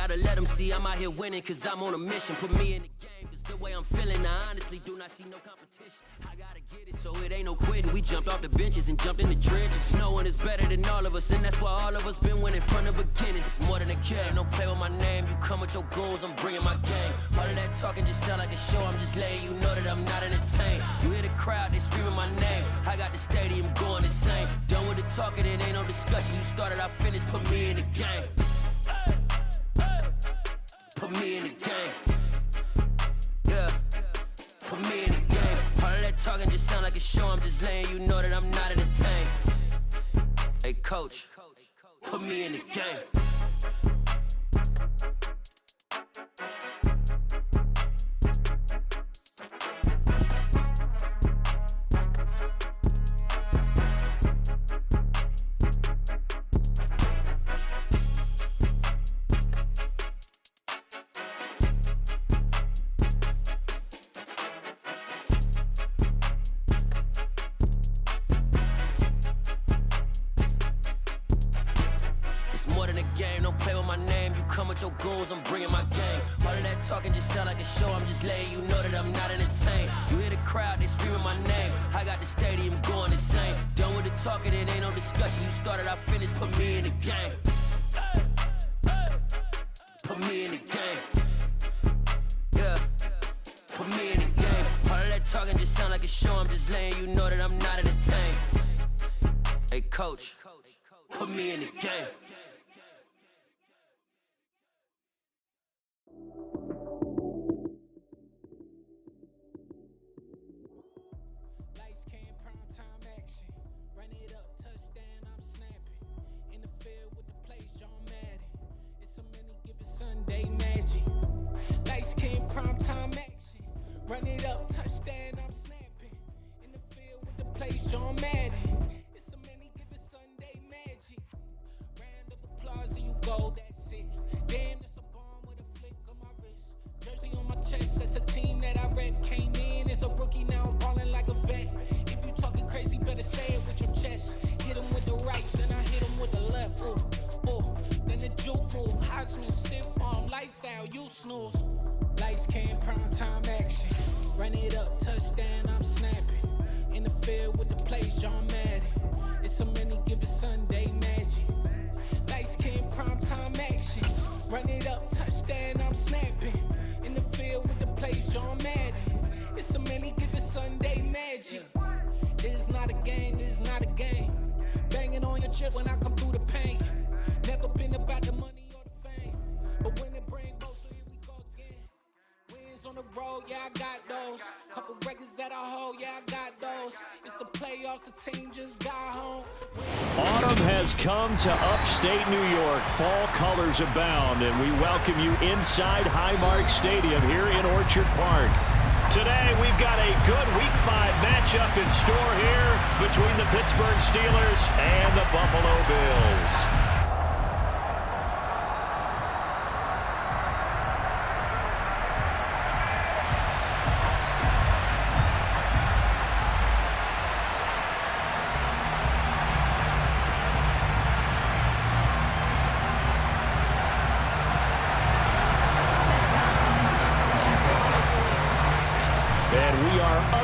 gotta let them see I'm out here winning, cause I'm on a mission. Put me in the game, cause the way I'm feeling, I honestly do not see no competition. I gotta get it, so it ain't no quitting. We jumped off the benches and jumped in the trenches. No one is better than all of us, and that's why all of us been winning from the beginning. It's more than a game, don't play with my name. You come with your goons, I'm bringing my game. All of that talking just sound like a show, I'm just letting you know that I'm not entertained. You hear the crowd, they screaming my name. I got the stadium going insane. Done with the talking, it ain't no discussion. You started, I finished, put me in the game. Put me in the game. Yeah. Put me in the game. All of that talking just sound like a show, I'm just letting you know that I'm not entertained. Hey coach, put me in the game. Your goons, I'm bringing my game. All of that talking just sound like a show, I'm just letting you know that I'm not entertained. You hear the crowd, they screaming my name. I got the stadium going insane. Done with the talking, it ain't no discussion. You started, I finished, put me in the game. Put me in the game. Yeah. Put me in the game. All of that talking just sound like a show, I'm just letting you know that I'm not entertained. Hey coach, put me in the game. Run it up, touchdown, I'm snapping. In the field with the plays, John Madden. It's a many given Sunday magic. Round of applause and you go, that's it. Damn, that's a bomb with a flick on my wrist. Jersey on my chest, that's a team that I rep. Came in as a rookie, now I'm ballin' like a vet. If you talking crazy, better say it with your chest. Hit him with the right, then I hit him with the left. Then the juke move, Heisman, stiff arm, lights out, you snooze. Lights came, prime time action. Run it up, touchdown, I'm snapping. In the field with the plays, John Madden. It's a many given Sunday magic. Lights came, prime time action. Run it up, touchdown, I'm snapping. In the field with the plays, John Madden. It's a many given Sunday magic. This is not a game, this is not a game. Banging on your chest when I come through the pain. Never been about the money or the fame. But when it bring both, so here we go again. Wins on the road, yeah, I got those. Couple records that I hold, yeah, I got those. It's the playoffs, the team just got home. Autumn has come to upstate New York. Fall colors abound, and we welcome you inside Highmark Stadium here in Orchard Park. Today, we've got a good Week 5 matchup in store here between the Pittsburgh Steelers and the Buffalo Bills.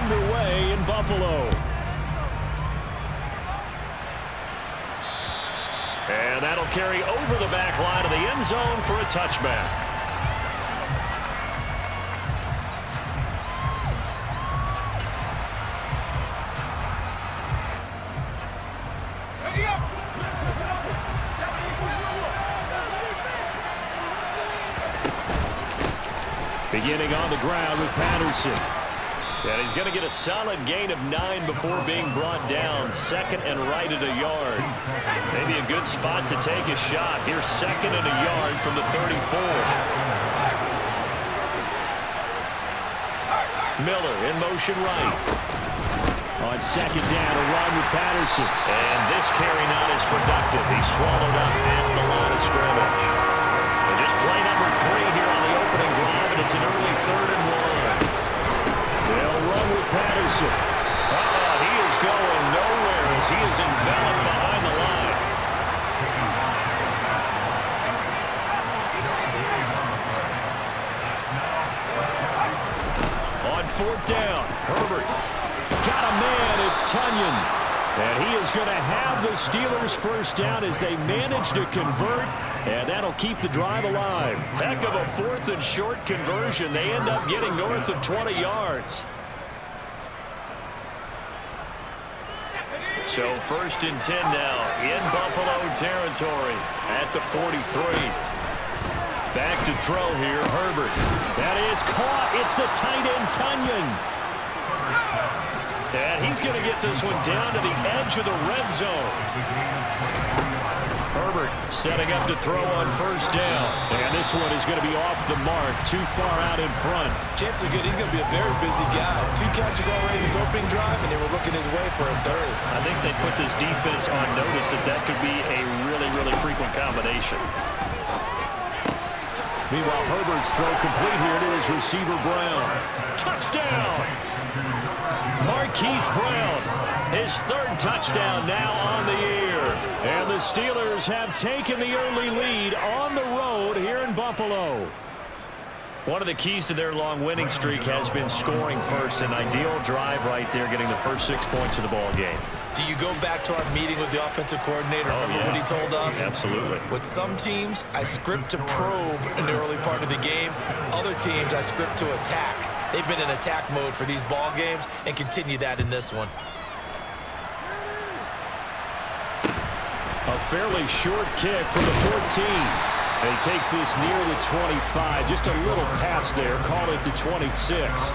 Underway in Buffalo. And that'll carry over the back line of the end zone for a touchback. Beginning on the ground with Patterson. And he's going to get a solid gain of 9 before being brought down. Second and right at a yard. Maybe a good spot to take a shot. Here's second and a yard from the 34. Miller in motion right. On second down, a run with Patterson. And this carry not as productive. He's swallowed up at the line of scrimmage. And just play number 3 here on the opening drive, and it's an early 3rd and 1. They'll run with Patterson. He is going nowhere as he is enveloped behind the line. 4th down. Herbert got a man. It's Tunyon. And he is going to have the Steelers' first down as they manage to convert, and that'll keep the drive alive. Heck of a 4th and short conversion. They end up getting north of 20 yards. So 1st and 10 now in Buffalo territory at the 43. Back to throw here, Herbert. That is caught. It's the tight end, Tunyon. And he's going to get this one down to the edge of the red zone. Herbert setting up to throw on 1st down. And this one is going to be off the mark, too far out in front. Chances are good he's going to be a very busy guy. 2 catches already in his opening drive, and they were looking his way for a 3rd. I think they put this defense on notice that could be a really, really frequent combination. Meanwhile, Herbert's throw complete here to his receiver, Brown. Touchdown! Marquise Brown, his 3rd touchdown now on the year. And the Steelers have taken the early lead on the road here in Buffalo. One of the keys to their long winning streak has been scoring first. An ideal drive right there, getting the first 6 points of the ball game. Do you go back to our meeting with the offensive coordinator? Remember what he told us? Absolutely. With some teams, I script to probe in the early part of the game. Other teams, I script to attack. They've been in attack mode for these ball games and continue that in this one. A fairly short kick from the 14. And he takes this near the 25. Just a little pass there. Call it the 26.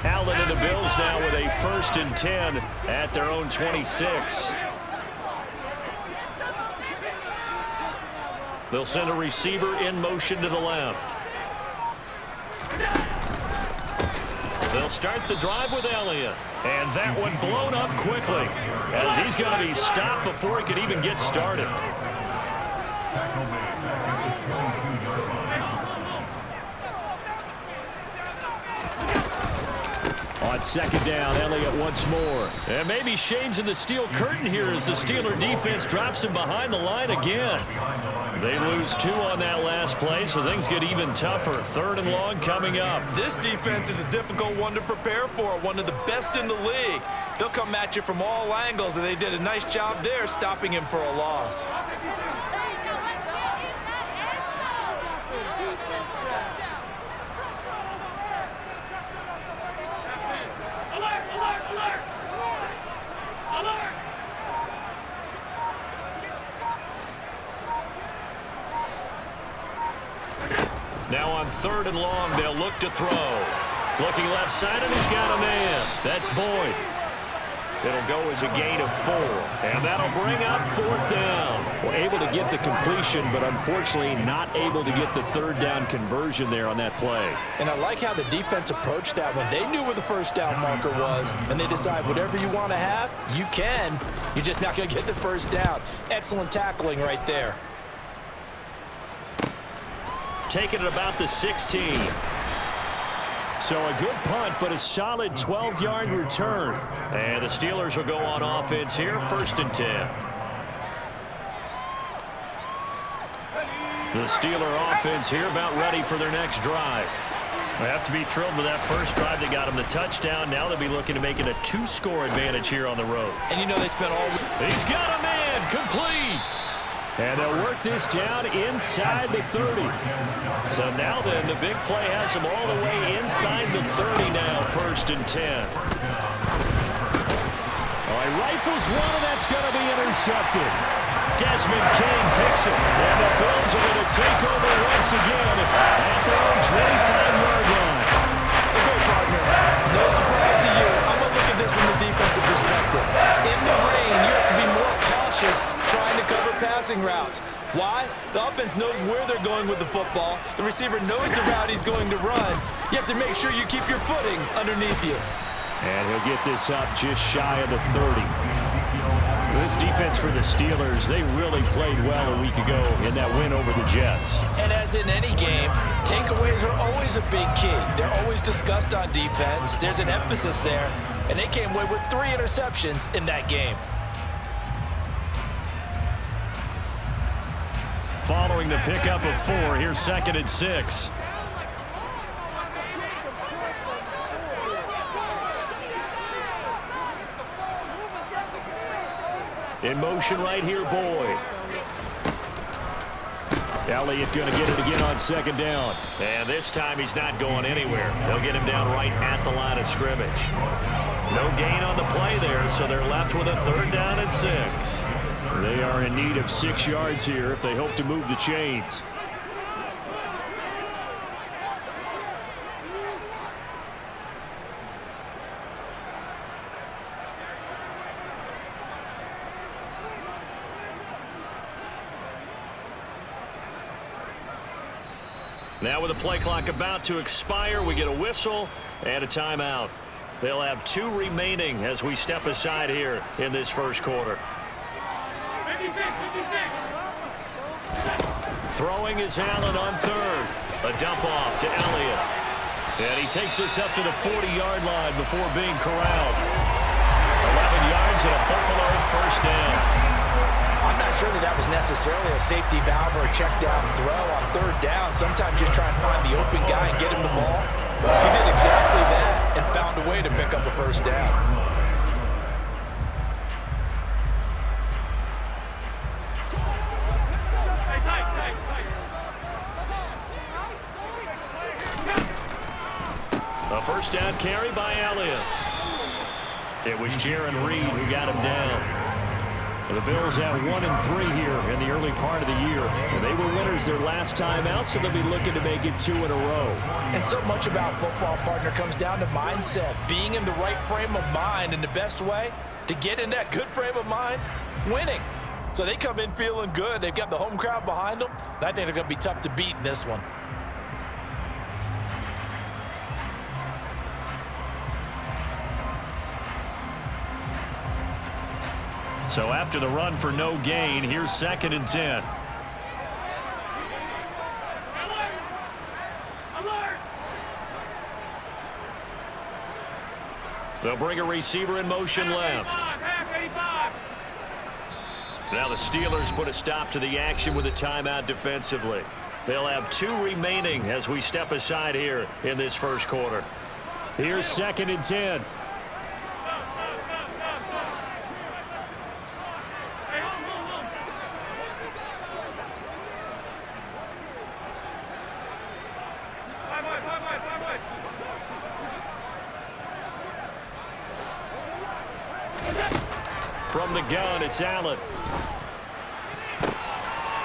Allen and the Bills now with a 1st and 10 at their own 26. They'll send a receiver in motion to the left. They'll start the drive with Elliott. And that one blown up quickly as he's going to be stopped before he could even get started. On 2nd down, Elliott once more. And maybe shades in the steel curtain here as the Steeler defense drops him behind the line again. They lose 2 on that last play, so things get even tougher. 3rd and long coming up. This defense is a difficult one to prepare for, one of the best in the league. They'll come at you from all angles, and they did a nice job there stopping him for a loss. Now on 3rd and long, they'll look to throw. Looking left side, and he's got a man. That's Boyd. It'll go as a gain of 4. And that'll bring up 4th down. Well, able to get the completion, but unfortunately not able to get the 3rd down conversion there on that play. And I like how the defense approached that one. They knew where the 1st down marker was, and they decide whatever you want to have, you can. You're just not going to get the 1st down. Excellent tackling right there. Taking it about the 16. So a good punt, but a solid 12-yard return. And the Steelers will go on offense here, 1st and 10. The Steeler offense here about ready for their next drive. They have to be thrilled with that first drive. They got him the touchdown. Now they'll be looking to make it a 2-score advantage here on the road. And you know they spent all... He's got a man, complete. And they'll work this down inside the 30. So now then, the big play has them all the way inside the 30 now, 1st and 10. All right, rifles one, and that's going to be intercepted. Desmond King picks it, and the Bills are going to take over once again at their own 25-yard line. Okay, partner, no surprise to you. I'm going to look at this from the defensive perspective. In the rain, you have to be more cautious trying to cover passing routes. Why? The offense knows where they're going with the football. The receiver knows the route he's going to run. You have to make sure you keep your footing underneath you. And he'll get this up just shy of the 30. This defense for the Steelers, they really played well a week ago in that win over the Jets. And as in any game, takeaways are always a big key. They're always discussed on defense. There's an emphasis there, and they came away with 3 interceptions in that game. Following the pickup of 4, here's 2nd and 6. In motion right here, Boyd. Elliott going to get it again on 2nd down. And this time he's not going anywhere. They'll get him down right at the line of scrimmage. No gain on the play there, so they're left with a 3rd down and 6. They are in need of 6 yards here if they hope to move the chains. Now with the play clock about to expire, we get a whistle and a timeout. They'll have 2 remaining as we step aside here in this first quarter. 56. Throwing is Allen on 3rd. A dump off to Elliott. And he takes this up to the 40-yard line before being corralled. 11 yards and a Buffalo 1st down. I'm not sure that was necessarily a safety valve or a check down throw on 3rd down. Sometimes just try and find the open guy and get him the ball. He did exactly that and found a way to pick up a 1st down. A 1st down carry by Elliott. It was Jaron Reed who got him down. The Bills have 1-3 here in the early part of the year. And they were winners their last time out, so they'll be looking to make it 2 in a row. And so much about football, partner, comes down to mindset. Being in the right frame of mind, and the best way to get in that good frame of mind, winning. So they come in feeling good. They've got the home crowd behind them, and I think they're going to be tough to beat in this one. So after the run for no gain, here's 2nd and 10. They'll bring a receiver in motion left. Now the Steelers put a stop to the action with a timeout defensively. They'll have 2 remaining as we step aside here in this first quarter. Here's 2nd and 10. From the gun, it's Allen.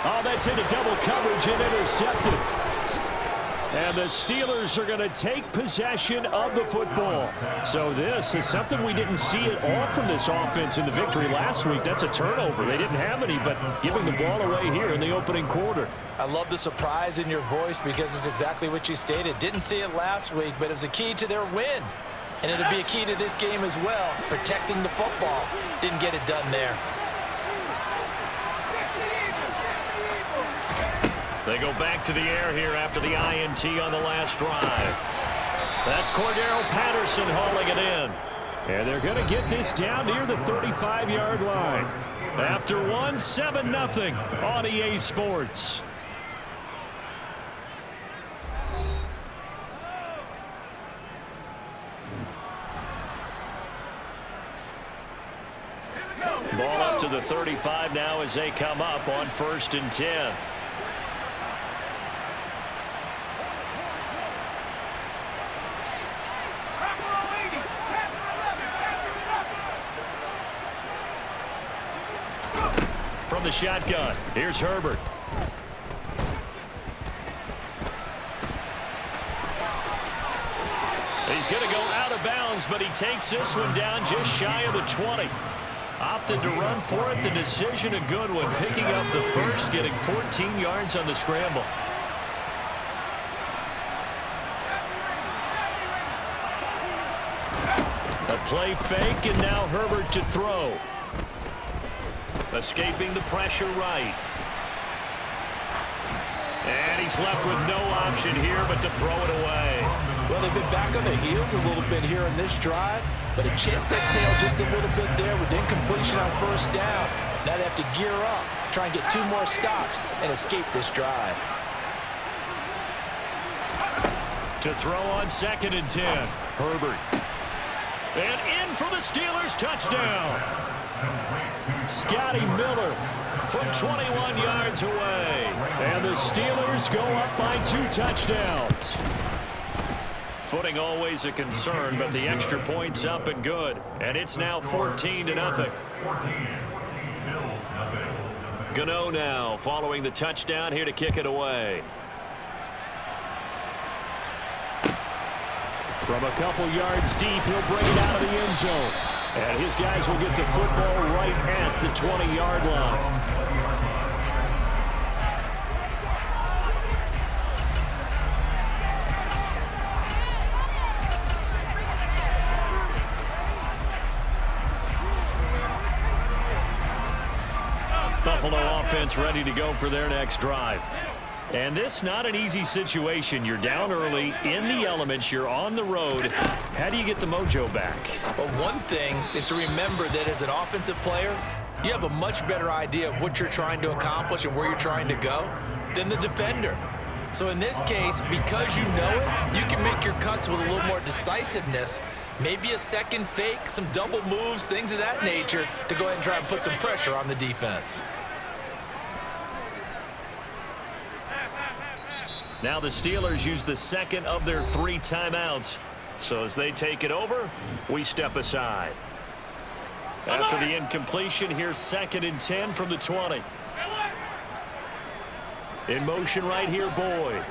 Oh, that's into double coverage and intercepted. And the Steelers are going to take possession of the football. So this is something we didn't see at all from this offense in the victory last week. That's a turnover. They didn't have any, but giving the ball away here in the opening quarter. I love the surprise in your voice because it's exactly what you stated. Didn't see it last week, but it was a key to their win. And it'll be a key to this game as well, protecting the football. Didn't get it done there. They go back to the air here after the INT on the last drive. That's Cordero Patterson hauling it in. And they're going to get this down near the 35-yard line. After 7-0 on EA Sports. Ball up to the 35 now as they come up on 1st and 10. From the shotgun, here's Herbert. He's going to go out of bounds, but he takes this one down just shy of the 20. Opted to run for it. The decision a good one. Picking up the first, getting 14 yards on the scramble. A play fake, and now Herbert to throw. Escaping the pressure right. And he's left with no option here but to throw it away. Well, they've been back on their heels a little bit here in this drive, but a chance to exhale just a little bit there with incompletion on first down. Now they have to gear up, try and get 2 more stops, and escape this drive. To throw on 2nd and 10. Herbert. And in for the Steelers touchdown. Scotty Miller from 21 yards away. And the Steelers go up by 2 touchdowns. Footing always a concern, but the extra point's up and good. And it's now 14-0. Gano now following the touchdown here to kick it away. From a couple yards deep, he'll bring it out of the end zone. And his guys will get the football right at the 20-yard line. Buffalo offense ready to go for their next drive. And this not an easy situation. You're down early, in the elements, you're on the road. How do you get the mojo back? Well, one thing is to remember that as an offensive player, you have a much better idea of what you're trying to accomplish and where you're trying to go than the defender. So in this case, because you know it, you can make your cuts with a little more decisiveness, maybe a second fake, some double moves, things of that nature, to go ahead and try and put some pressure on the defense. Now the Steelers use the second of their 3 timeouts. So as they take it over, we step aside. After the incompletion, here's 2nd and 10 from the 20. In motion right here, Boyd.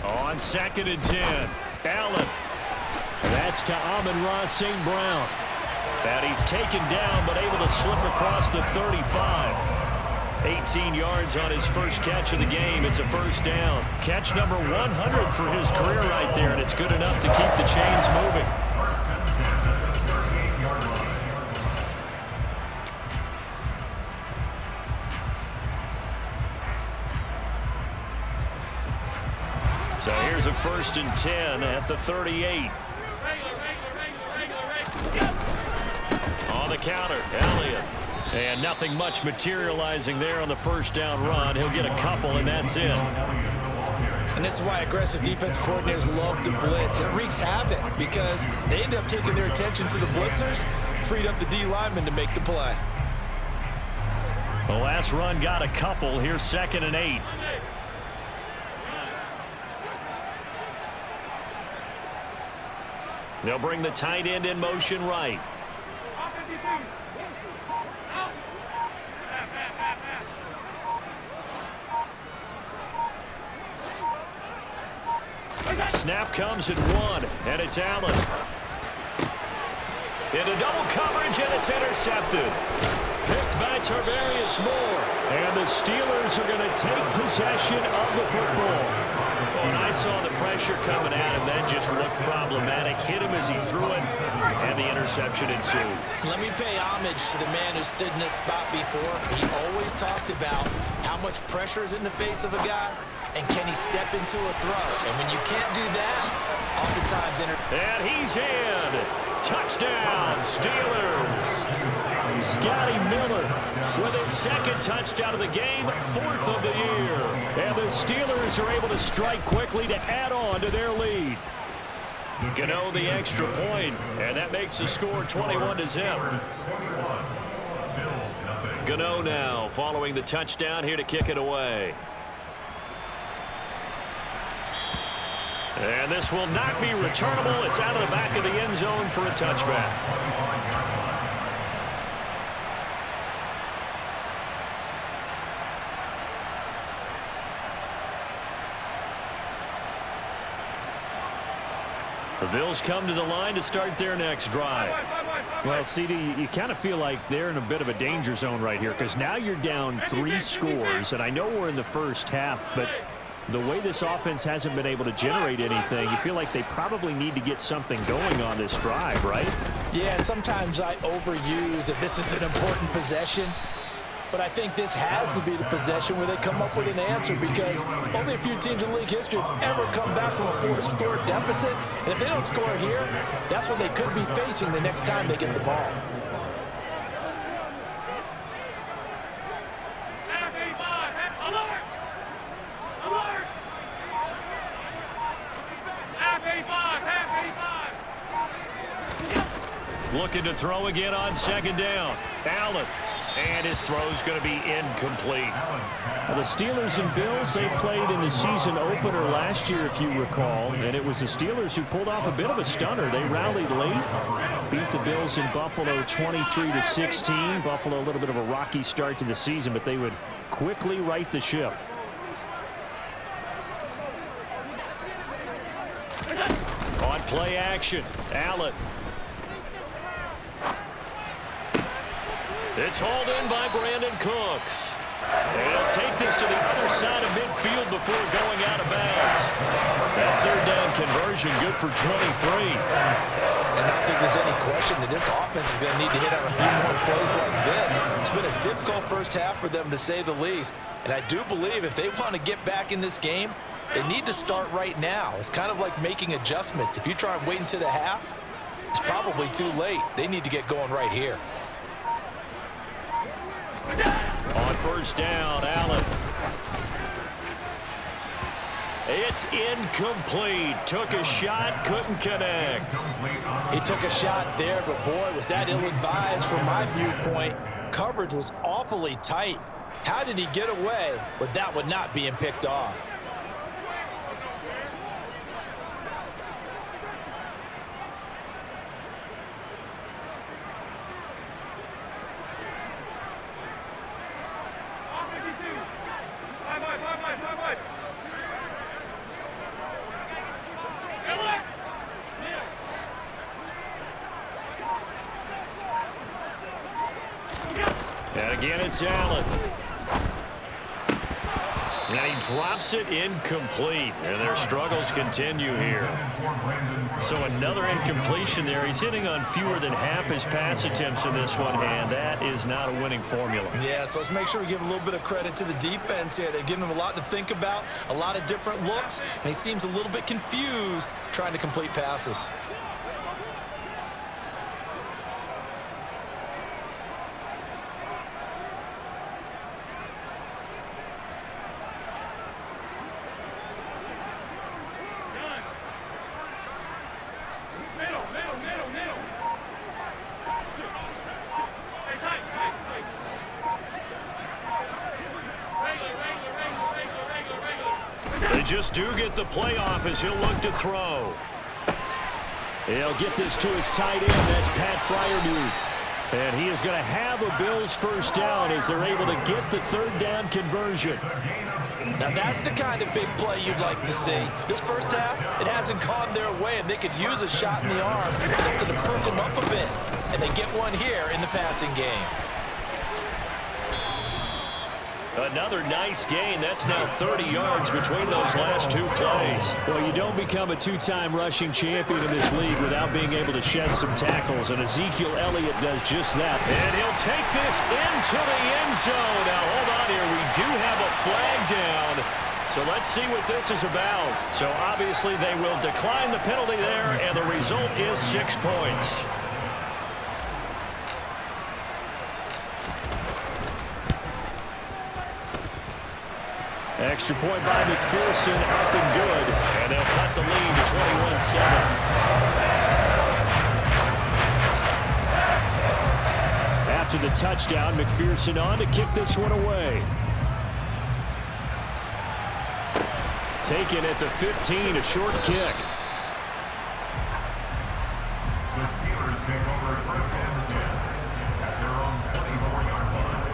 On 2nd and 10, Allen. That's to Amon-Ra St. Brown. And he's taken down, but able to slip across the 35. 18 yards on his first catch of the game. It's a first down. Catch number 100 for his career right there, and it's good enough to keep the chains moving. So here's a 1st and 10 at the 38. On the counter, Elliott. And nothing much materializing there on the first down run. He'll get a couple, and that's it. And this is why aggressive defense coordinators love to blitz. It wreaks havoc because they end up taking their attention to the blitzers, freed up the D lineman to make the play. The last run got a couple. Here's 2nd and 8. They'll bring the tight end in motion right. Snap comes at 1, and it's Allen. Into double coverage, and it's intercepted. Picked by Tarvarius Moore. And the Steelers are going to take possession of the football. And I saw the pressure coming at him. That just looked problematic. Hit him as he threw it, and the interception ensued. Let me pay homage to the man who stood in this spot before. He always talked about how much pressure is in the face of a guy, and can he step into a throw? And when you can't do that, oftentimes... And he's in. Touchdown, Steelers. Scotty Miller with his 2nd touchdown of the game, 4th of the year. And the Steelers are able to strike quickly to add on to their lead. Gano the extra point, and that makes the score 21-0. Gano now following the touchdown here to kick it away. And this will not be returnable. It's out of the back of the end zone for a touchback. The Bills come to the line to start their next drive. Well, CD, you kind of feel like they're in a bit of a danger zone right here because now you're down 3 scores, and I know we're in the first half, but The way this offense hasn't been able to generate anything, you feel like they probably need to get something going on this drive, right? Yeah, and sometimes I overuse if this is an important possession. But I think this has to be the possession where they come up with an answer, because only a few teams in league history have ever come back from a 4-score deficit. And if they don't score here, that's what they could be facing the next time they get the ball. Looking to throw again on second down. Allen. And his throw's going to be incomplete. Well, the Steelers and Bills, they played in the season opener last year, if you recall. And it was the Steelers who pulled off a bit of a stunner. They rallied late, beat the Bills in Buffalo 23-16. Buffalo, a little bit of a rocky start to the season, but they would quickly right the ship. On play action, Allen. It's hauled in by Brandon Cooks. And he'll take this to the other side of midfield before going out of bounds. That third down conversion good for 23. And I don't think there's any question that this offense is going to need to hit on a few more plays like this. It's been a difficult first half for them, to say the least. And I do believe if they want to get back in this game, they need to start right now. It's kind of like making adjustments. If you try and wait until the half, it's probably too late. They need to get going right here. On first down, Allen. It's incomplete. Took a shot, couldn't connect. He took a shot there, but boy, was that ill-advised from my viewpoint. Coverage was awfully tight. How did he get away with that one not being picked off? And again, it's Allen. And he drops it incomplete. And their struggles continue here. So another incompletion there. He's hitting on fewer than half his pass attempts in this one, and that is not a winning formula. Yeah, so let's make sure we give a little bit of credit to the defense here. They're giving him a lot to think about, a lot of different looks, and he seems a little bit confused trying to complete passes. They just do get the playoff as he'll look to throw. He'll get this to his tight end. That's Pat Fryermuth. And he is going to have a Bills first down as they're able to get the third down conversion. Now that's the kind of big play you'd like to see. This first half, it hasn't gone their way, and they could use a shot in the arm, something to perk them up a bit. And they get one here in the passing game. Another nice gain. That's now 30 yards between those last two plays. Well, you don't become a two-time rushing champion in this league without being able to shed some tackles, and Ezekiel Elliott does just that. And he'll take this into the end zone. Now, hold on here. We do have a flag down. So let's see what this is about. So obviously they will decline the penalty there, and the result is 6 points. Extra point by McPherson, up and good. And they'll cut the lead to 21-7. After the touchdown, McPherson on to kick this one away. Taken at the 15, a short kick. The Steelers take over first and 10 at their own 24-yard line.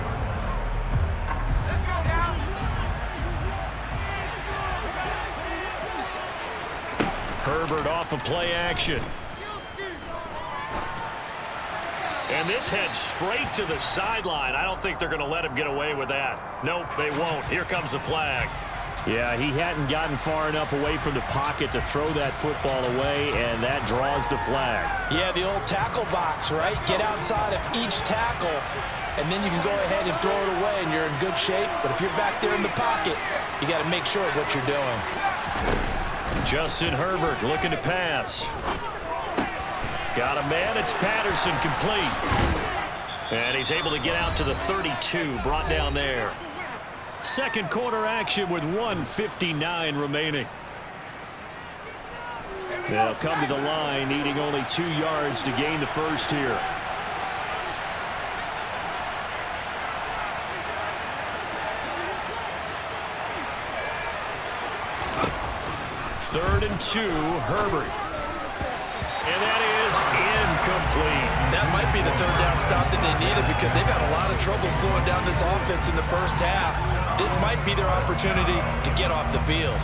Let's go now. Herbert off of play action. And this heads straight to the sideline. I don't think they're going to let him get away with that. Nope, they won't. Here comes the flag. Yeah, he hadn't gotten far enough away from the pocket to throw that football away, and that draws the flag. Yeah, the old tackle box, right? Get outside of each tackle, and then you can go ahead and throw it away, and you're in good shape. But if you're back there in the pocket, you got to make sure of what you're doing. Justin Herbert looking to pass. Got a man. It's Patterson, complete. And he's able to get out to the 32, brought down there. Second quarter action with 1:59 remaining. They'll come to the line, needing only 2 yards to gain the first here. Third and 2, Herbert. And that is incomplete. That might be the third down stop that they needed because they've had a lot of trouble slowing down this offense in the first half. This might be their opportunity to get off the field.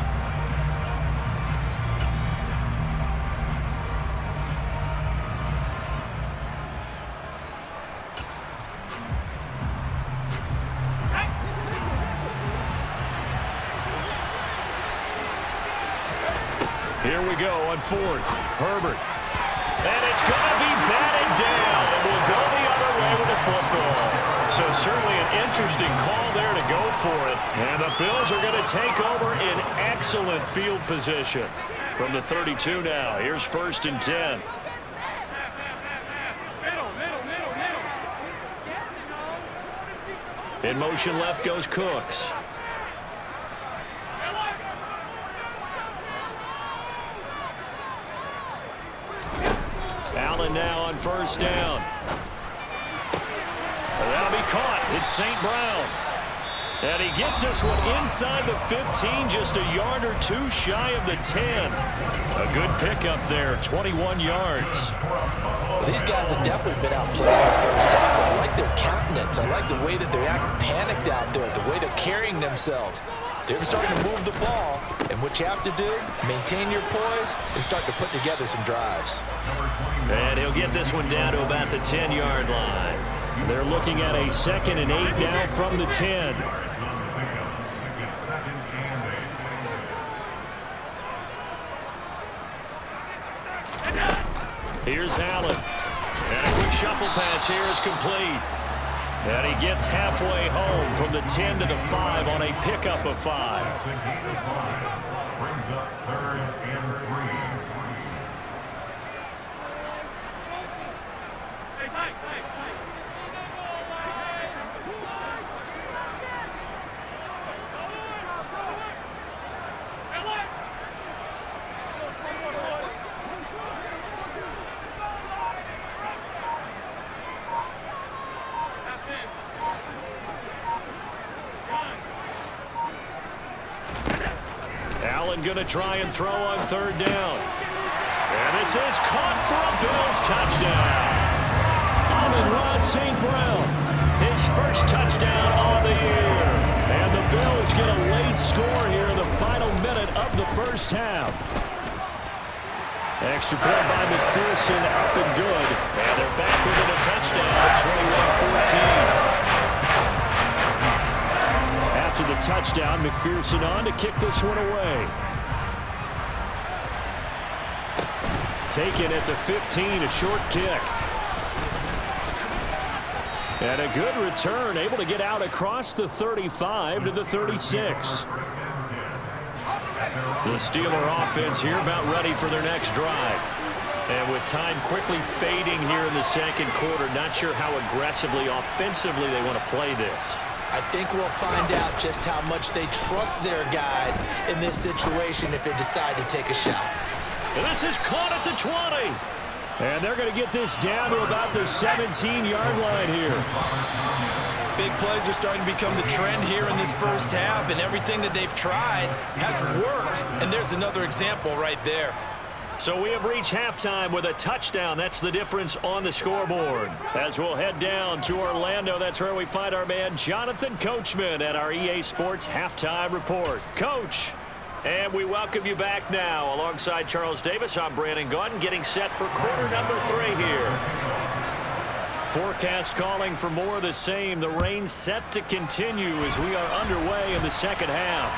Here we go on fourth. Herbert. And it's going to be batted down. And we'll go the other way with the football. So certainly an interesting call there to go for it. And the Bills are going to take over in excellent field position. From the 32 now. Here's 1st and 10. In motion left goes Cooks. Allen now on 1st down. That'll be caught. It's St. Brown. And he gets this one inside the 15, just a yard or 2 shy of the 10. A good pickup there, 21 yards. Well, these guys have definitely been outplayed in the first half. I like their countenance. I like the way that they're acting panicked out there, the way they're carrying themselves. They're starting to move the ball, and what you have to do, maintain your poise and start to put together some drives. And he'll get this one down to about the 10-yard line. They're looking at a 2nd and 8 now from the 10. Here's Allen. And a quick shuffle pass here is complete. And he gets halfway home from the 10 to the 5 on a pickup of 5. Brings up 3rd and 3. Allen going to try and throw on 3rd down. And this is caught for a Bills touchdown. Amon-Ra St. Brown, his first touchdown on the year. And the Bills get a late score here in the final minute of the first half. Extra point by McPherson, up and good. And they're back within a touchdown at 21-14. After the touchdown, McPherson on to kick this one away. Taken at the 15, a short kick. And a good return, able to get out across the 35 to the 36. The Steeler offense here about ready for their next drive. And with time quickly fading here in the second quarter, not sure how aggressively, offensively they want to play this. I think we'll find out just how much they trust their guys in this situation if they decide to take a shot. And this is caught at the 20. And they're going to get this down to about the 17-yard line here. Big plays are starting to become the trend here in this first half, and everything that they've tried has worked. And there's another example right there. So we have reached halftime with a touchdown. That's the difference on the scoreboard. As we'll head down to Orlando, that's where we find our man Jonathan Coachman at our EA Sports Halftime Report. Coach, and we welcome you back now. Alongside Charles Davis, I'm Brandon Gautin, getting set for quarter number 3 here. Forecast calling for more of the same. The rain set to continue as we are underway in the second half.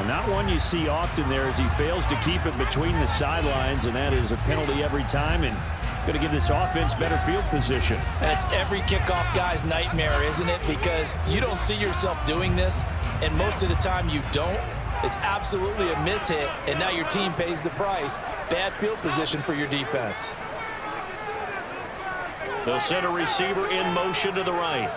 Well, not one you see often there as he fails to keep it between the sidelines, and that is a penalty every time, and going to give this offense better field position. That's every kickoff guy's nightmare, isn't it? Because you don't see yourself doing this, and most of the time you don't. It's absolutely a mishit, and now your team pays the price. Bad field position for your defense. They'll send a receiver in motion to the right.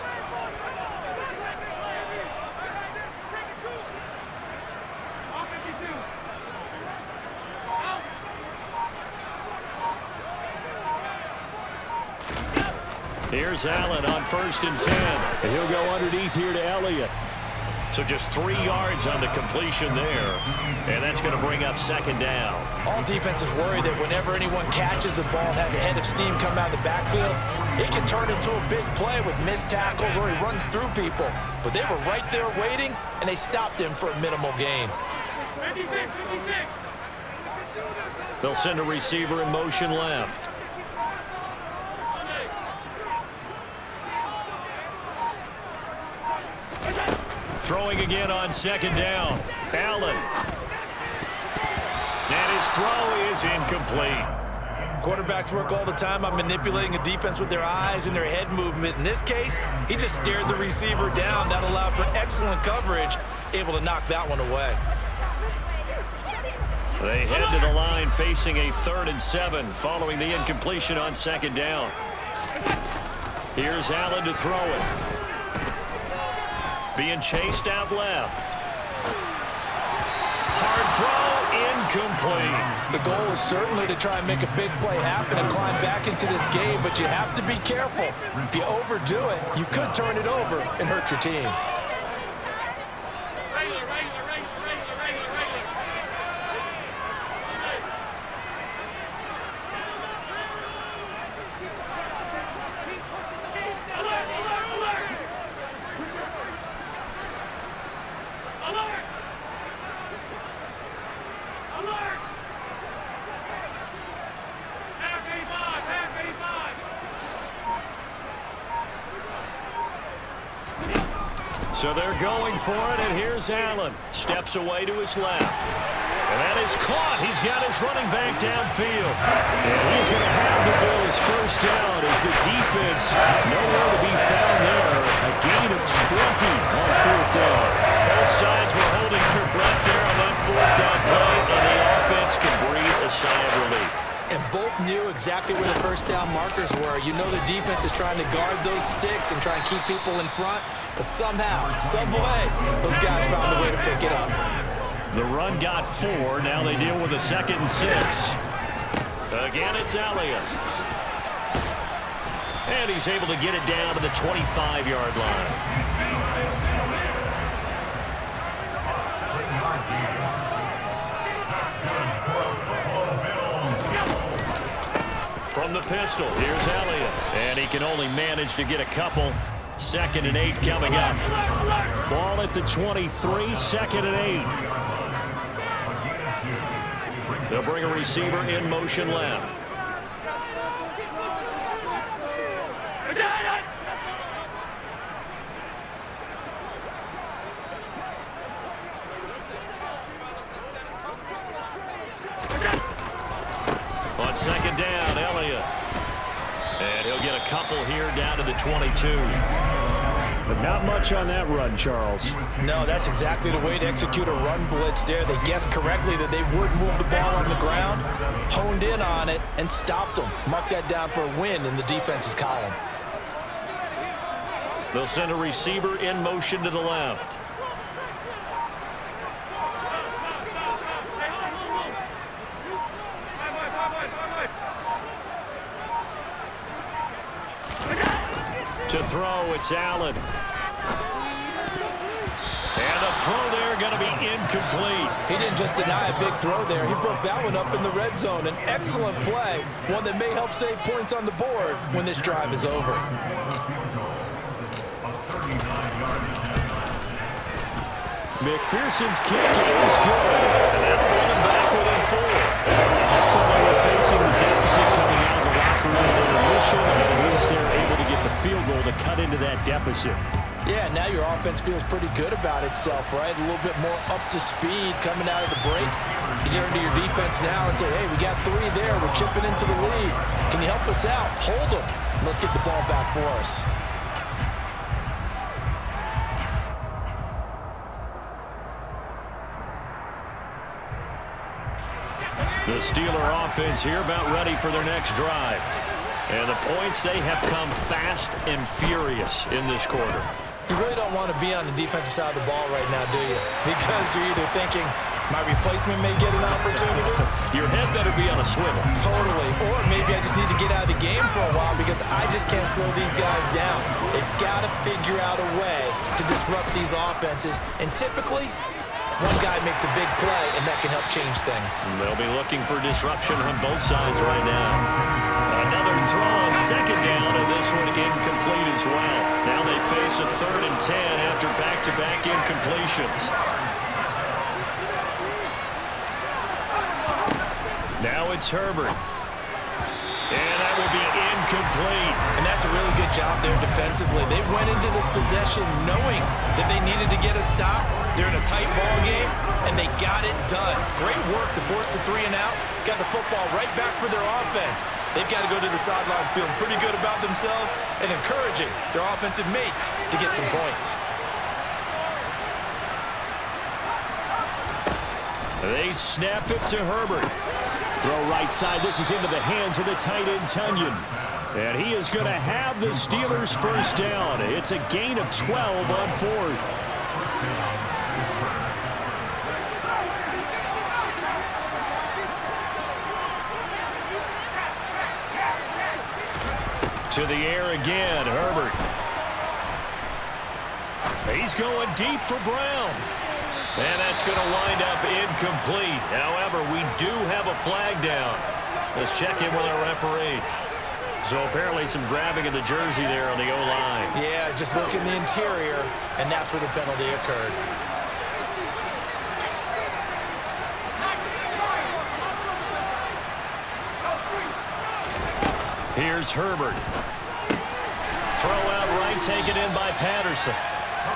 Here's Allen on 1st and 10. And he'll go underneath here to Elliott. So just 3 yards on the completion there. And that's going to bring up 2nd down. All defenses worry that whenever anyone catches the ball and has a head of steam come out of the backfield, it can turn into a big play with missed tackles or he runs through people. But they were right there waiting, and they stopped him for a minimal gain. They'll send a receiver in motion left. Throwing again on 2nd down. Allen. And his throw is incomplete. Quarterbacks work all the time on manipulating a defense with their eyes and their head movement. In this case, he just stared the receiver down. That allowed for excellent coverage, able to knock that one away. They head to the line facing a 3rd and 7 following the incompletion on 2nd down. Here's Allen to throw it. Being chased out left. Hard throw, incomplete. The goal is certainly to try and make a big play happen and climb back into this game, but you have to be careful. If you overdo it, you could turn it over and hurt your team. So they're going for it, and here's Allen. Steps away to his left. And that is caught. He's got his running back downfield. And he's going to have the Bills first down as the defense nowhere to be found there. A gain of 20 on 4th down. Both sides were holding their breath there on that 4th down play, and the offense can breathe a sigh of relief. And both knew exactly where the first down markers were. You know the defense is trying to guard those sticks and try and keep people in front, but somehow, some way, those guys found a way to pick it up. The run got 4. Now they deal with a 2nd and 6. Again, it's Elliott. And he's able to get it down to the 25-yard line. From the pistol, here's Elliott. And he can only manage to get a couple. 2nd and 8 coming up. Ball at the 23, 2nd and 8. They'll bring a receiver in motion left. On 2nd down, Elliott. And he'll get a couple here down to the 22. But not much on that run, Charles. No, that's exactly the way to execute a run blitz there. They guessed correctly that they would move the ball on the ground, honed in on it, and stopped them. Mark that down for a win in the defense's column. They'll send a receiver in motion to the left. To throw, it's Allen. And a throw there going to be incomplete. He didn't just deny a big throw there. He broke that one up in the red zone. An excellent play, one that may help save points on the board when this drive is over. McPherson's kick is good. And that'll bring him back within 4. So they were facing the deficit coming out of the locker room in intermission, and at least they're able to get the field goal to cut into that deficit. Yeah, now your offense feels pretty good about itself, right? A little bit more up to speed coming out of the break. You turn to your defense now and say, hey, we got 3 there. We're chipping into the lead. Can you help us out? Hold them. Let's get the ball back for us. The Steeler offense here about ready for their next drive. And the points, they have come fast and furious in this quarter. You really don't want to be on the defensive side of the ball right now, do you? Because you're either thinking, my replacement may get an opportunity. Your head better be on a swivel. Totally. Or maybe I just need to get out of the game for a while because I just can't slow these guys down. They've got to figure out a way to disrupt these offenses. And typically, one guy makes a big play, and that can help change things. And they'll be looking for disruption on both sides right now. Another throw on second down, and this one incomplete as well. Now they face a 3rd and 10 after back-to-back incompletions. Now it's Herbert. And that will be incomplete. And that's a really good job there defensively. They went into this possession knowing that they needed to get a stop. They're in a tight ball game, and they got it done. Great work to force the 3 and out. Got the football right back for their offense. They've got to go to the sidelines feeling pretty good about themselves and encouraging their offensive mates to get some points. They snap it to Herbert. Throw right side. This is into the hands of the tight end, Tunyon. And he is going to have the Steelers first down. It's a gain of 12 on 4th. To the air again, Herbert. He's going deep for Brown. And that's going to wind up incomplete. However, we do have a flag down. Let's check in with our referee. So apparently some grabbing of the jersey there on the O-line. Yeah, just look in the interior, and that's where the penalty occurred. Here's Herbert. Throw out right, taken in by Patterson.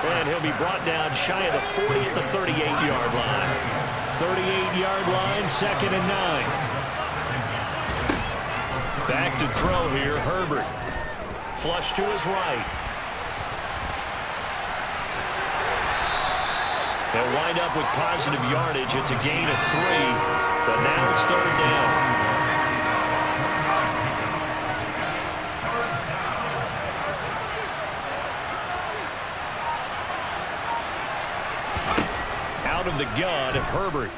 And he'll be brought down shy of the 40 at the 38-yard line. 38-yard line, 2nd and 9. Back to throw here, Herbert. Flush to his right. They'll wind up with positive yardage. It's a gain of 3, but now it's 3rd down. Out of the gun, Herbert.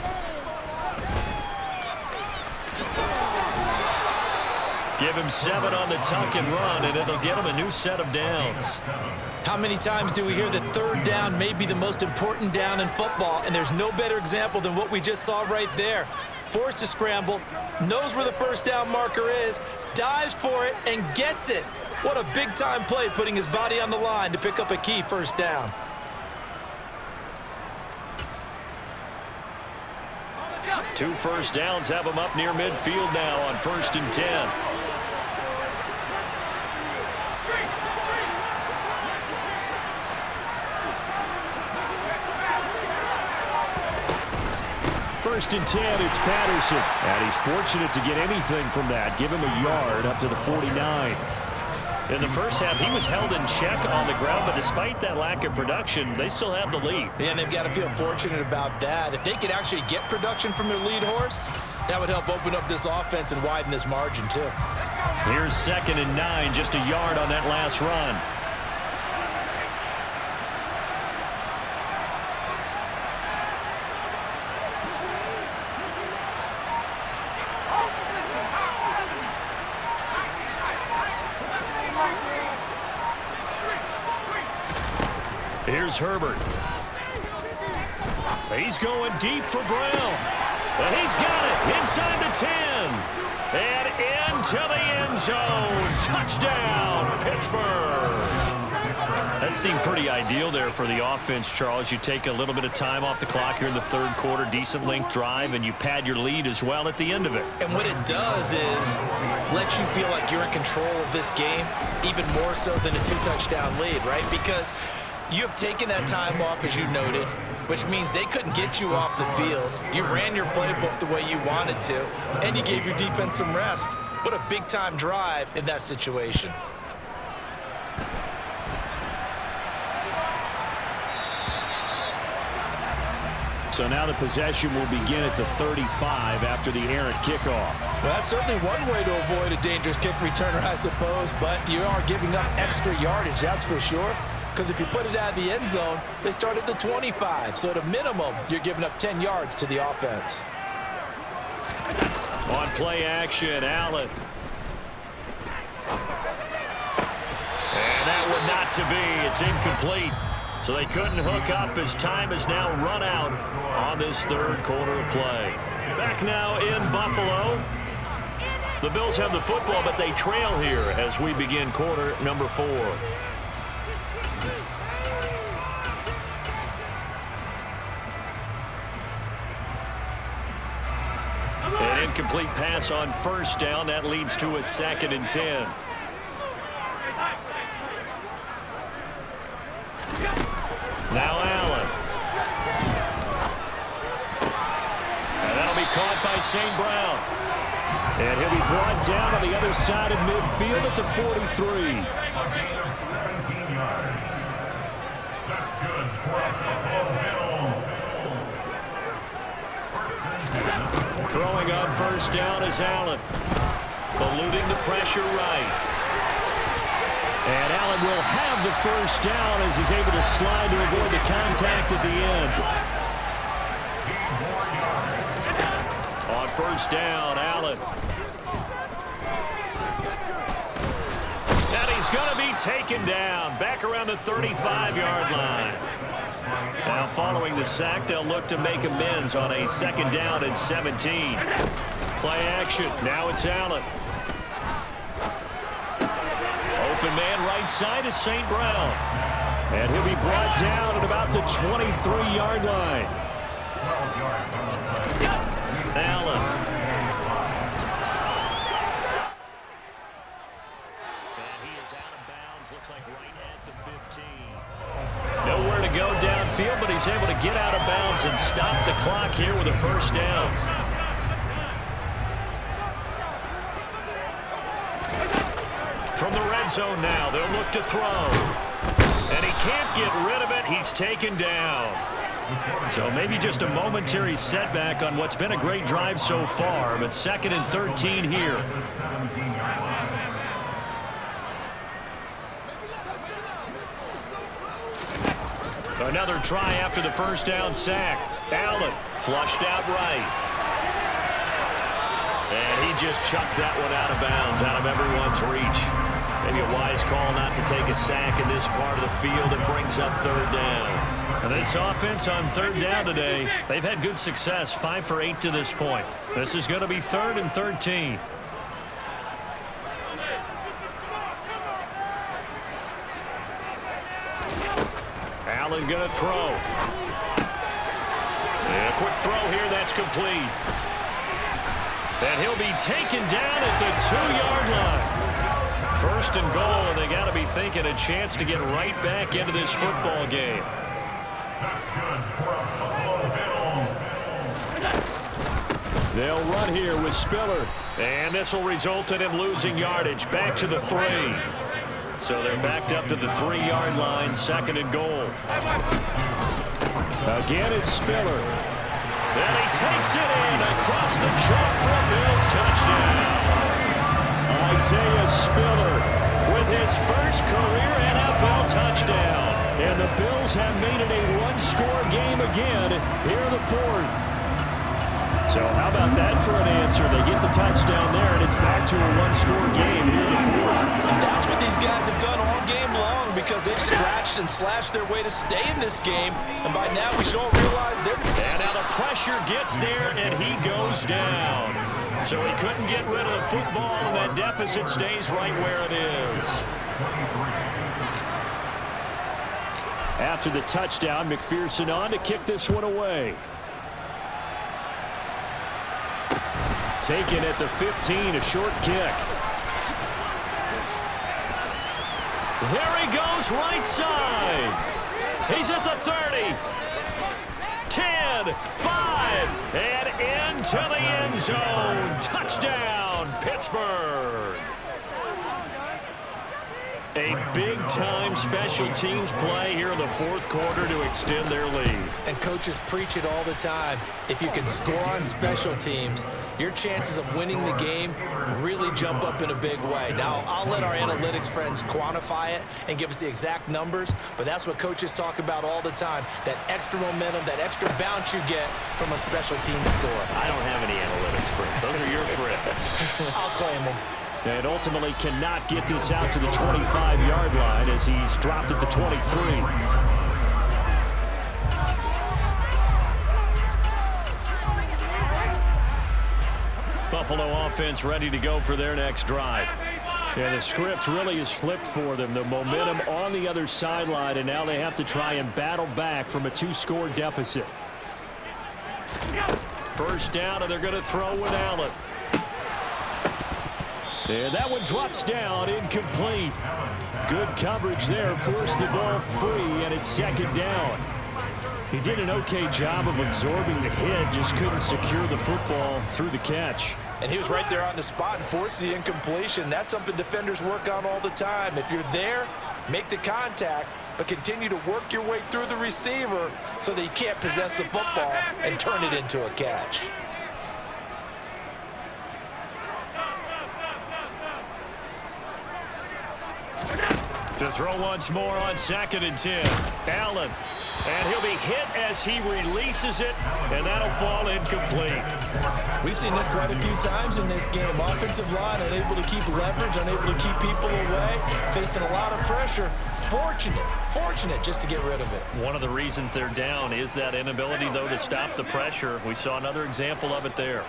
Give him 7 on the tuck and run, and it'll get him a new set of downs. How many times do we hear that 3rd down may be the most important down in football, and there's no better example than what we just saw right there. Forced to scramble, knows where the first down marker is, dives for it, and gets it. What a big-time play, putting his body on the line to pick up a key first down. Two first downs have him up near midfield now on 1st and 10. First and 10, it's Patterson. And he's fortunate to get anything from that. Give him a yard up to the 49. In the first half, he was held in check on the ground, but despite that lack of production, they still have the lead. Yeah, and they've got to feel fortunate about that. If they could actually get production from their lead horse, that would help open up this offense and widen this margin, too. Here's 2nd and 9, just a yard on that last run. Here's Herbert. He's going deep for Brown. And he's got it inside the 10. And into the end zone. Touchdown, Pittsburgh. That seemed pretty ideal there for the offense, Charles. You take a little bit of time off the clock here in the 3rd quarter, decent length drive, and you pad your lead as well at the end of it. And what it does is let you feel like you're in control of this game, even more so than a 2-touchdown lead, right? Because You have taken that time off, as you noted, which means they couldn't get you off the field. You ran your playbook the way you wanted to, and you gave your defense some rest. What a big-time drive in that situation. So now the possession will begin at the 35 after the errant kickoff. Well, that's certainly one way to avoid a dangerous kick returner, I suppose, but you are giving up extra yardage, that's for sure. Because if you put it out of the end zone, they start at the 25. So at a minimum, you're giving up 10 yards to the offense. On play action, Allen. And that one not to be. It's incomplete. So they couldn't hook up as time has now run out on this third quarter of play. Back now in Buffalo. The Bills have the football, but they trail here as we begin quarter number 4. An incomplete pass on first down. That leads to a 2nd and 10. Now Allen. And that'll be caught by St. Brown. And he'll be brought down on the other side of midfield at the 43. A gain of 17 yards. That's good for the Bills. Throwing on first down is Allen. Eluding the pressure right. And Allen will have the first down as he's able to slide to avoid the contact at the end. On first down, Allen. And he's going to be taken down back around the 35-yard line. Now following the sack, they'll look to make amends on a 2nd down and 17. Play action. Now it's Allen. Open man right side is St. Brown. And he'll be brought down at about the 23-yard line. Allen. And he is out of bounds. Looks like right at the 15. Nowhere to go downfield, but he's able to get out of bounds and stop the clock here with a first down. From the red zone now, they'll look to throw. And he can't get rid of it. He's taken down. So maybe just a momentary setback on what's been a great drive so far, but 2nd and 13 here. Another try after the first down sack. Allen flushed out right. And he just chucked that one out of bounds, out of everyone's reach. Maybe a wise call not to take a sack in this part of the field. It brings up 3rd down. And this offense on 3rd down today, they've had good success, 5 for 8 to this point. This is going to be 3rd and 13. Allen going to throw. And a quick throw here, that's complete. And he'll be taken down at the 2-yard line. 1st and goal, and they got to be thinking a chance to get right back into this football game. That's good for the Bills. They'll run here with Spiller. And this will result in him losing yardage back to the 3. So they're backed up to the 3-yard line, 2nd and goal. Again, it's Spiller. And he takes it in across the chalk for a Bills touchdown. Isaiah Spiller with his first career NFL touchdown. And the Bills have made it a 1-score game again here in the 4th. So how about that for an answer? They get the touchdown there, and it's back to a 1-score game here in the 4th. And that's what these guys have done all game long, because they've scratched and slashed their way to stay in this game. And by now, we should all realize they're... And now the pressure gets there, and he goes down. So he couldn't get rid of the football, and that deficit stays right where it is. After the touchdown, McPherson on to kick this one away. Taken at the 15, a short kick. There he goes, right side. He's at the 30. 10, 5, and into the end zone. Touchdown, Pittsburgh. A big-time special teams play here in the fourth quarter to extend their lead. And coaches preach it all the time. If you can score on special teams, your chances of winning the game really jump up in a big way. Now, I'll let our analytics friends quantify it and give us the exact numbers, but that's what coaches talk about all the time, that extra momentum, that extra bounce you get from a special team score. I don't have any analytics friends. Those are your friends. I'll claim them. And ultimately cannot get this out to the 25-yard line as he's dropped at the 23. Buffalo offense ready to go for their next drive. And the script really is flipped for them. The momentum on the other sideline, and now they have to try and battle back from a 2-score deficit. First down, and they're going to throw with Allen. And that one drops down, incomplete. Good coverage there, forced the ball free, and it's second down. He did an okay job of absorbing the hit, just couldn't secure the football through the catch. And he was right there on the spot and forced the incompletion. That's something defenders work on all the time. If you're there, make the contact, but continue to work your way through the receiver so that you can't possess the football and turn it into a catch. To throw once more on 2nd and 10. Allen. And he'll be hit as he releases it, and that'll fall incomplete. We've seen this quite a few times in this game. Offensive line unable to keep leverage, unable to keep people away, facing a lot of pressure. Fortunate just to get rid of it. One of the reasons they're down is that inability, though, to stop the pressure. We saw another example of it there.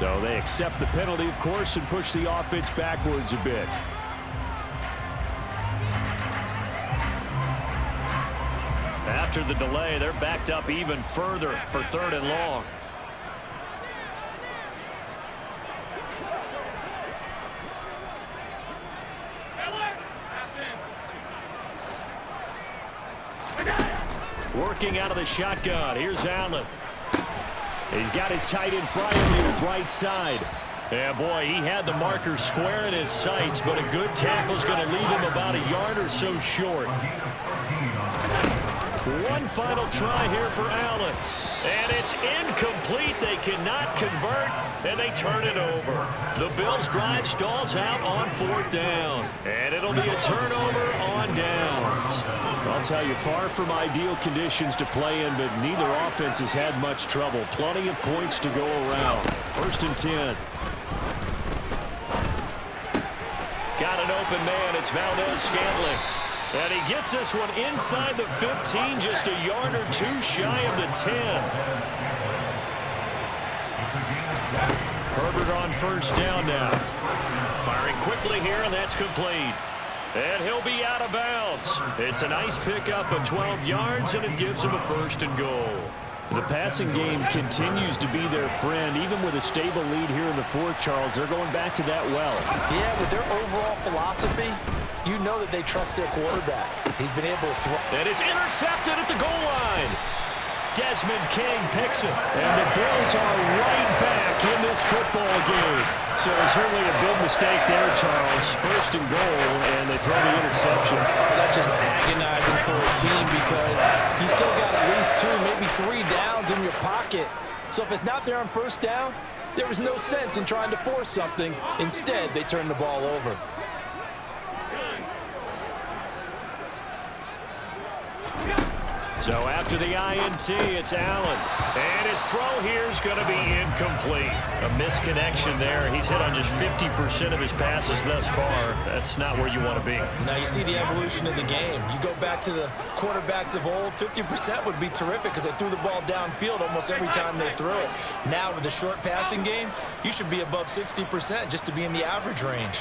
So they accept the penalty, of course, and push the offense backwards a bit. After the delay, they're backed up even further for 3rd and long. Working out of the shotgun. Here's Allen. He's got his tight end Freiermuth right side. Yeah, boy, he had the marker square in his sights, but a good tackle is going to leave him about a yard or so short. One final try here for Allen. And it's incomplete. They cannot convert, and they turn it over. The Bills' drive stalls out on 4th down. And it'll be a turnover on downs. I'll tell you, far from ideal conditions to play in, but neither offense has had much trouble. Plenty of points to go around. 1st and 10. Got an open man. It's Valdez-Scantling. And he gets this one inside the 15, just a yard or two shy of the 10. Herbert on 1st down now. Firing quickly here, and that's complete. And he'll be out of bounds. It's a nice pickup of 12 yards, and it gives him a 1st and goal. The passing game continues to be their friend, even with a stable lead here in the 4th, Charles. They're going back to that well. Yeah, with their overall philosophy, you know that they trust their quarterback. He's been able to throw. And it's intercepted at the goal line. Desmond King picks it. And the Bills are right back in this football game. So certainly a big mistake there, Charles. 1st and goal, and they throw the interception. That's just agonizing for a team because you still got at least 2, maybe 3 downs in your pocket. So if it's not there on 1st down, there was no sense in trying to force something. Instead, they turn the ball over. So after the INT, it's Allen. And his throw here is going to be incomplete. A misconnection there. He's hit on just 50% of his passes thus far. That's not where you want to be. Now you see the evolution of the game. You go back to the quarterbacks of old, 50% would be terrific because they threw the ball downfield almost every time they threw it. Now with the short passing game, you should be above 60% just to be in the average range.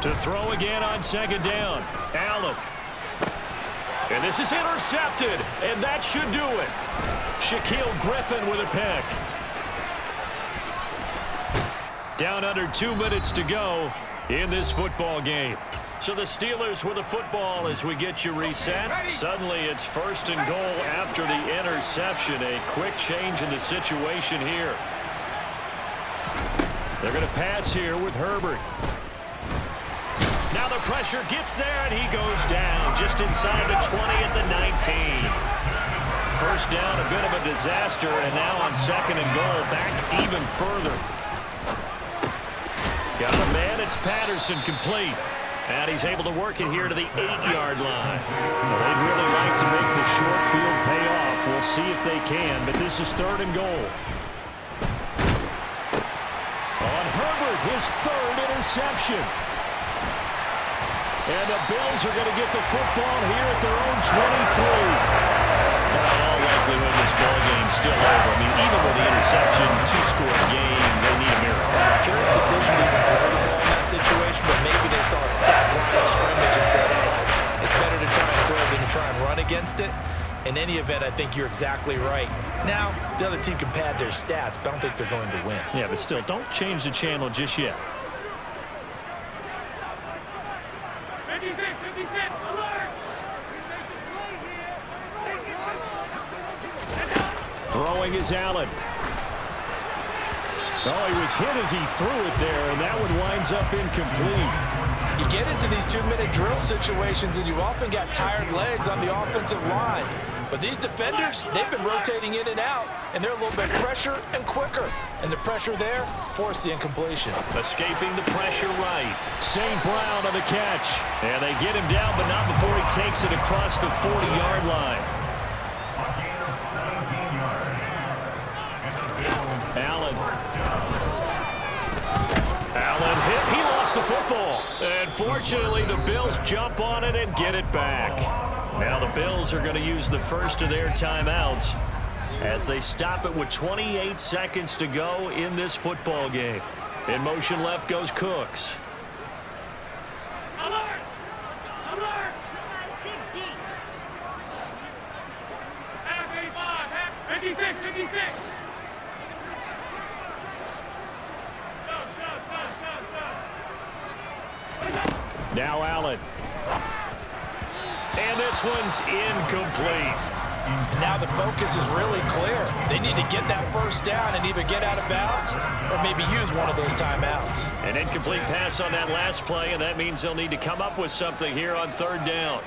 To throw again on second down. Allen. And this is intercepted, and that should do it. Shaquille Griffin with a pick. Down under 2 minutes to go in this football game. So the Steelers with the football as we get you reset. Suddenly it's 1st and goal after the interception. A quick change in the situation here. They're going to pass here with Herbert. Now the pressure gets there, and he goes down just inside the 20 at the 19. First down, a bit of a disaster, and now on 2nd and goal, back even further. Got a man, it's Patterson, complete. And he's able to work it here to the 8-yard line. Well, they'd really like to make the short field pay off. We'll see if they can, but this is 3rd and goal. On Herbert, his 3rd interception. And the Bills are going to get the football here at their own 23. In all likelihood, this ball game's still over. I mean, even with the interception, 2-score game, they need a miracle. Curious decision to even throw the ball in that situation, but maybe they saw a stacked line of scrimmage and said, hey, it's better to try and throw than to try and run against it. In any event, I think you're exactly right. Now, the other team can pad their stats, but I don't think they're going to win. Yeah, but still, don't change the channel just yet. 56, 56, alert! Throwing is Allen. Oh, he was hit as he threw it there, and that one winds up incomplete. You get into these 2-minute drill situations, and you've often got tired legs on the offensive line. But these defenders, they've been rotating in and out, and they're a little bit fresher and quicker. And the pressure there forced the incompletion. Escaping the pressure right. St. Brown on the catch. And they get him down, but not before he takes it across the 40-yard line. Allen. Allen hit. He lost the football. And fortunately, the Bills jump on it and get it back. Now the Bills are going to use the first of their timeouts as they stop it with 28 seconds to go in this football game. In motion left goes Cooks. Alert! Alert! Half 85, half 56, 56. Now Allen. And this one's incomplete. And now the focus is really clear. They need to get that first down and either get out of bounds or maybe use one of those timeouts. An incomplete pass on that last play, and that means they'll need to come up with something here on 3rd down.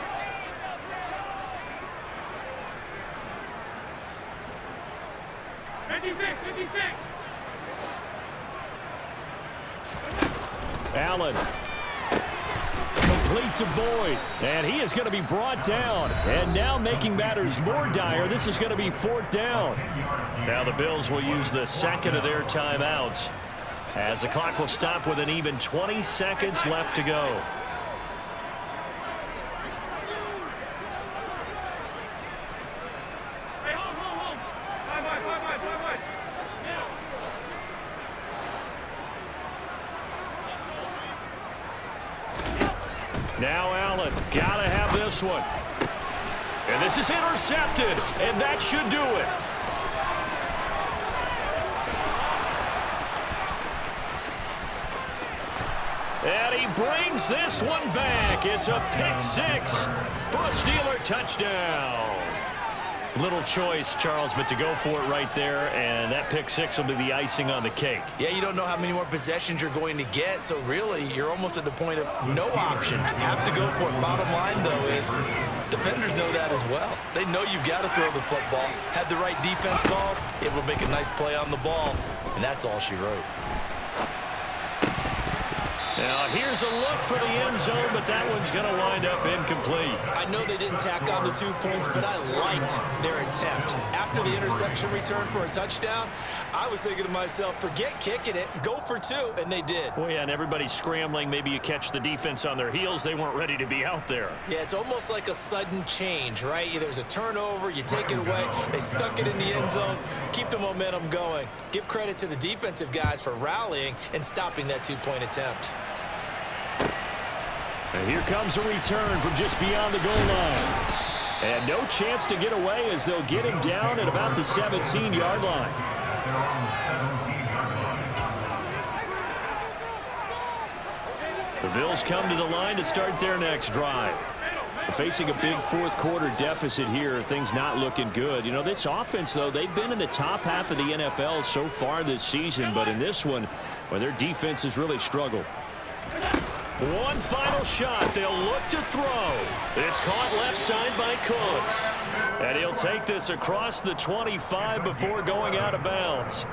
Allen. Complete to Boyd. And he is going to be brought down. And now making matters more dire, this is going to be 4th down. Now the Bills will use the 2nd of their timeouts as the clock will stop with an even 20 seconds left to go. Now Allen, gotta have this one. And this is intercepted, and that should do it. And he brings this one back. It's a pick-6 for a Steeler touchdown. Little choice, Charles, but to go for it right there, and that pick-6 will be the icing on the cake. Yeah, you don't know how many more possessions you're going to get, so really you're almost at the point of no options. Have to go for it. Bottom line, though, is defenders know that as well. They know you've got to throw the football. Had the right defense called, it will make a nice play on the ball, and that's all she wrote. Now here's a look for the end zone, but that one's going to wind up incomplete. I know they didn't tack on the 2 points, but I liked their attempt. After the interception return for a touchdown, I was thinking to myself, forget kicking it, go for 2, and they did. Oh, yeah, and everybody's scrambling. Maybe you catch the defense on their heels. They weren't ready to be out there. Yeah, it's almost like a sudden change, right? There's a turnover, you take it away, they stuck it in the end zone, keep the momentum going. Give credit to the defensive guys for rallying and stopping that 2-point attempt. And here comes a return from just beyond the goal line. And no chance to get away as they'll get him down at about the 17-yard line. The Bills come to the line to start their next drive. They're facing a big fourth-quarter deficit here. Things not looking good. You know, this offense, though, they've been in the top half of the NFL so far this season. But in this one, well, their defense has really struggled. One final shot. They'll look to throw. It's caught left side by Cooks. And he'll take this across the 25 before going out of bounds.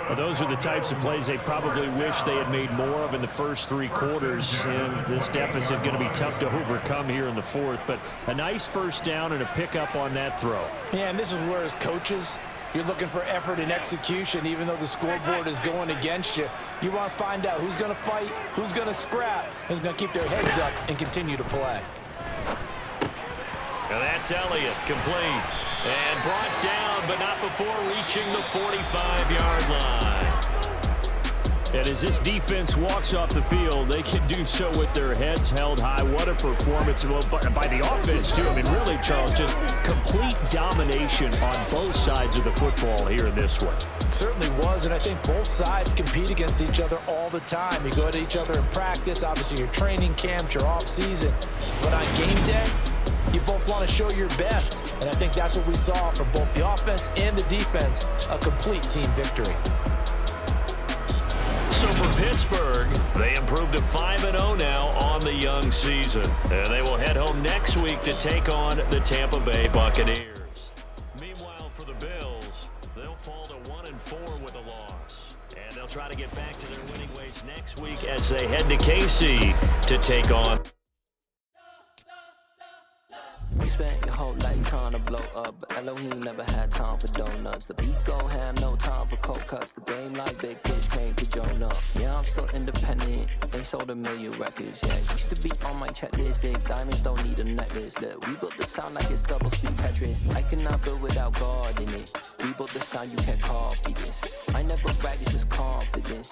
Well, those are the types of plays they probably wish they had made more of in the first 3 quarters. And this deficit going to be tough to overcome here in the fourth. But a nice first down and a pickup on that throw. Yeah, and this is where as coaches, you're looking for effort and execution, even though the scoreboard is going against you. You want to find out who's going to fight, who's going to scrap, who's going to keep their heads up and continue to play. And that's Elliott, complete. And brought down, but not before reaching the 45-yard line. And as this defense walks off the field, they can do so with their heads held high. What a performance by the offense, too. I mean, really, Charles, just complete domination on both sides of the football here in this one. It certainly was, and I think both sides compete against each other all the time. You go at each other in practice, obviously your training camps, your off-season. But on game day, you both want to show your best, and I think that's what we saw from both the offense and the defense, a complete team victory. So for Pittsburgh, they improved to 5-0 now on the young season. And they will head home next week to take on the Tampa Bay Buccaneers. Meanwhile, for the Bills, they'll fall to 1-4 with a loss. And they'll try to get back to their winning ways next week as they head to KC to take on. You spent your whole life trying to blow up, but Elohim never had time for donuts. The beat go ham, no time for cold cuts. The game like big pitch came to Jonah. Yeah, I'm still independent. They sold 1 million records. Yeah, used to be on my checklist. Big diamonds don't need a necklace. Look, we built the sound like it's double speed Tetris. I cannot build without God in it. We built the sound, you can't copy this. I never brag, it's just confidence.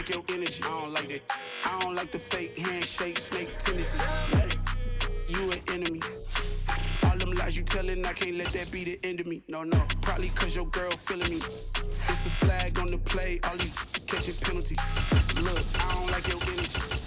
Your energy, I don't like that. I don't like the fake handshake, snake tendency. You an enemy. All them lies you telling, I can't let that be the end of me. No, probably cause your girl feeling me. It's a flag on the play, all these catching penalties. Look, I don't like your energy.